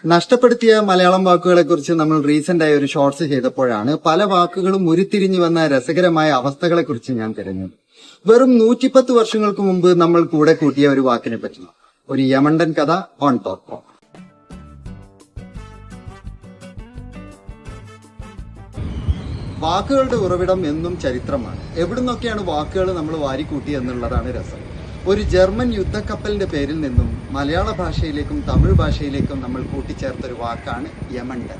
നഷ്ടപ്പെടുത്തിയ മലയാളം വാക്കുകളെ കുറിച്ച് നമ്മൾ റീസെന്റ് ആയി ഒരു ഷോർട്സ് ചെയ്തപ്പോഴാണ് പല വാക്കുകളും ഉരുത്തിരിഞ്ഞു വന്ന രസകരമായ അവസ്ഥകളെ കുറിച്ച് ഞാൻ തിരഞ്ഞത്. വെറും 110 വർഷങ്ങൾക്ക് മുമ്പ് നമ്മൾ കൂടെ കൂട്ടിയ ഒരു വാക്കിനെ പറ്റി, ഒരു യമണ്ടൻ കഥ ഓൺ ടോപ്പ്. വാക്കുകളുടെ ഉറവിടം എന്നും ചരിത്രമാണ്. എവിടുന്നൊക്കെയാണ് വാക്കുകൾ നമ്മൾ വാരിക്കൂട്ടി എന്നുള്ളതാണ് രസം. ഒരു ജർമ്മൻ യുദ്ധക്കപ്പലിന്റെ പേരിൽ നിന്നും മലയാള ഭാഷയിലേക്കും തമിഴ് ഭാഷയിലേക്കും നമ്മൾ കൂട്ടിച്ചേർത്തൊരു വാക്കാണ് യമണ്ടൻ.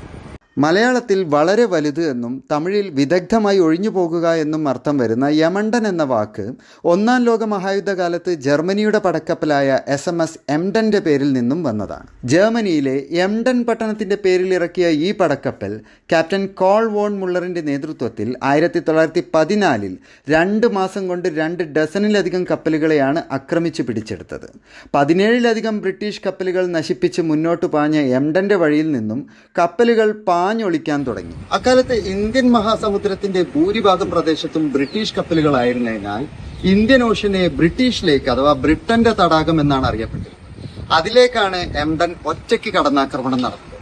മലയാളത്തിൽ വളരെ വലുത് എന്നും തമിഴിൽ വിദഗ്ധമായി ഒഴിഞ്ഞു പോകുക എന്നും അർത്ഥം വരുന്ന യമണ്ടൻ എന്ന വാക്ക് ഒന്നാം ലോക മഹായുദ്ധകാലത്ത് ജർമ്മനിയുടെ പടക്കപ്പലായ SMS എംഡന്റെ പേരിൽ നിന്നും വന്നതാണ്. ജർമ്മനിയിലെ എംഡൻ പട്ടണത്തിന്റെ പേരിൽ ഇറക്കിയ ഈ പടക്കപ്പൽ ക്യാപ്റ്റൻ കോൾ വോൺ മുള്ളറിന്റെ നേതൃത്വത്തിൽ 1914 2 മാസം കൊണ്ട് 2 ഡസനിലധികം കപ്പലുകളെയാണ് ആക്രമിച്ചു പിടിച്ചെടുത്തത്. 17ലധികം ബ്രിട്ടീഷ് കപ്പലുകൾ നശിപ്പിച്ച് മുന്നോട്ട് പാഞ്ഞ എംഡന്റെ വഴിയിൽ നിന്നും കപ്പലുകൾ പാഞ്ഞൊളിക്കാൻ തുടങ്ങി. അക്കാലത്ത് ഇന്ത്യൻ മഹാസമുദ്രത്തിന്റെ ഭൂരിഭാഗം പ്രദേശത്തും ബ്രിട്ടീഷ് കപ്പലുകളായിരുന്നതിനാൽ ഇന്ത്യൻ ഓഷ്യനെ ബ്രിട്ടീഷ് ലേക്ക് അഥവാ ബ്രിട്ടന്റെ തടാകം എന്നാണ് അറിയപ്പെട്ടത്. അതിലേക്കാണ് എംഡൻ ഒറ്റയ്ക്ക് കടന്നാക്രമണം നടന്നത്.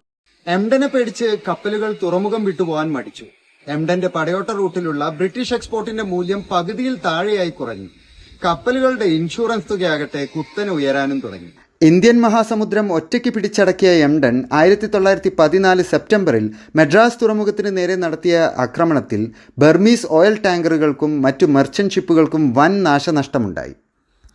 എംഡനെ പേടിച്ച് കപ്പലുകൾ തുറമുഖം വിട്ടുപോകാൻ മടിച്ചു. എംഡന്റെ പടയോട്ട റൂട്ടിലുള്ള ബ്രിട്ടീഷ് എക്സ്പോർട്ടിന്റെ മൂല്യം പകുതിയിൽ താഴെയായി കുറഞ്ഞു. കപ്പലുകളുടെ ഇൻഷുറൻസ് തുകയാകട്ടെ കുത്തനെ ഉയരാനും തുടങ്ങി. ഇന്ത്യൻ മഹാസമുദ്രം ഒറ്റയ്ക്ക് പിടിച്ചടക്കിയ എംഡൻ 1914 സെപ്റ്റംബറിൽ മദ്രാസ് തുറമുഖത്തിന് നേരെ നടത്തിയ ആക്രമണത്തിൽ ബർമീസ് ഓയിൽ ടാങ്കറുകൾക്കും മറ്റു മെർച്ചന്റ് ഷിപ്പുകൾക്കും വൻ നാശനഷ്ടമുണ്ടായി.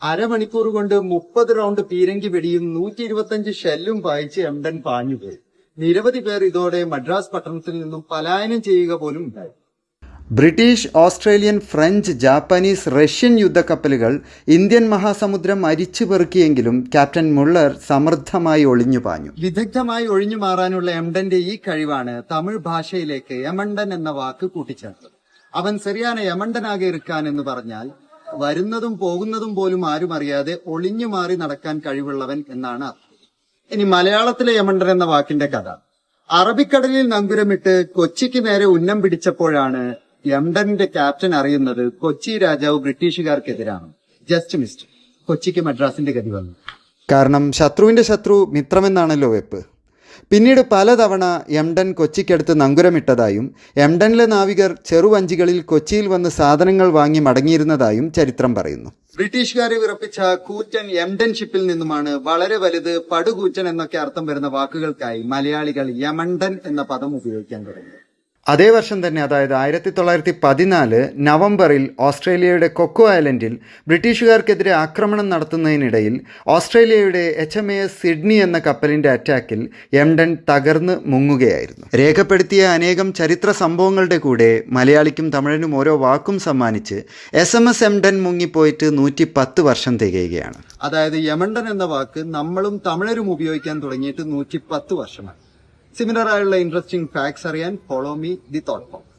അരമണിക്കൂർ കൊണ്ട് 30 റൗണ്ട് പീരങ്കി വെടിയും 125 ഷെല്ലും പായിച്ച് എംഡൻ പാഞ്ഞുപോയി. നിരവധി പേർ ഇതോടെ മദ്രാസ് പട്ടണത്തിൽ നിന്നും പലായനം ചെയ്യുക പോലും ഉണ്ടായി. British, Australian, French, Japanese, Russian യുദ്ധക്കപ്പലുകൾ ഇന്ത്യൻ മഹാസമുദ്രം അരിച്ചു പെറുക്കിയെങ്കിലും ക്യാപ്റ്റൻ മുള്ളർ സമൃദ്ധമായി ഒളിഞ്ഞു പാഞ്ഞു. വിദഗ്ധമായി ഒഴിഞ്ഞു മാറാനുള്ള എംഡന്റെ ഈ കഴിവാണ് തമിഴ് ഭാഷയിലേക്ക് യമണ്ടൻ എന്ന വാക്ക് കൂട്ടിച്ചേർത്തത്. അവൻ ശരിയാന യമണ്ടനാകെ ഇരിക്കാൻ എന്ന് പറഞ്ഞാൽ വരുന്നതും പോകുന്നതും പോലും ആരും അറിയാതെ ഒളിഞ്ഞു മാറി നടക്കാൻ കഴിവുള്ളവൻ എന്നാണ് അർത്ഥം. ഇനി മലയാളത്തിലെ യമണ്ടൻ എന്ന വാക്കിന്റെ കഥ. അറബിക്കടലിൽ നങ്കുരമിട്ട് കൊച്ചിക്ക് നേരെ ഉന്നം പിടിച്ചപ്പോഴാണ് യമണ്ടന്റെ ക്യാപ്റ്റൻ അറിയുന്നത് കൊച്ചി രാജാവ് ബ്രിട്ടീഷുകാർക്കെതിരാണ്. ജസ്റ്റ് മിസ്റ്റ്, കൊച്ചിക്ക് മദ്രാസിന്റെ ഗതി വന്നു. കാരണം ശത്രുവിന്റെ ശത്രു മിത്രമെന്നാണല്ലോ വെപ്പ്. പിന്നീട് പലതവണ യമണ്ടൻ കൊച്ചിക്കടുത്ത് നങ്കുരമിട്ടതായും യമണ്ടനിലെ നാവികർ ചെറുവഞ്ചികളിൽ കൊച്ചിയിൽ വന്ന് സാധനങ്ങൾ വാങ്ങി മടങ്ങിയിരുന്നതായും ചരിത്രം പറയുന്നു. ബ്രിട്ടീഷുകാരെ വിറപ്പിച്ച കൂറ്റൻ യമണ്ടൻ ഷിപ്പിൽ നിന്നുമാണ് വളരെ വലുത്, പടുകൂറ്റൻ എന്നൊക്കെ അർത്ഥം വരുന്ന വാക്കുകൾക്കായി മലയാളികൾ യമണ്ടൻ എന്ന പദം ഉപയോഗിക്കാൻ തുടങ്ങി. അതേ വർഷം തന്നെ, അതായത് 1914 നവംബറിൽ ഓസ്ട്രേലിയയുടെ കൊക്കോ ഐലൻഡിൽ ബ്രിട്ടീഷുകാർക്കെതിരെ ആക്രമണം നടത്തുന്നതിനിടയിൽ ഓസ്ട്രേലിയയുടെ HMAS സിഡ്നി എന്ന കപ്പലിന്റെ അറ്റാക്കിൽ യമണ്ടൻ തകർന്ന് മുങ്ങുകയായിരുന്നു. രേഖപ്പെടുത്തിയ അനേകം ചരിത്ര സംഭവങ്ങളുടെ കൂടെ മലയാളിക്കും തമിഴനും ഓരോ വാക്കും സമ്മാനിച്ച് SMS എംഡൻ മുങ്ങിപ്പോയിട്ട് 110 വർഷം തികയുകയാണ്. അതായത് യമണ്ടൻ എന്ന വാക്ക് നമ്മളും തമിഴരും ഉപയോഗിക്കാൻ തുടങ്ങിയിട്ട് 110 വർഷമായി. സിമിലർ ആയുള്ള ഇൻട്രസ്റ്റിംഗ് ഫാക്ട്സ് അറിയാൻ follow me The Thought pop.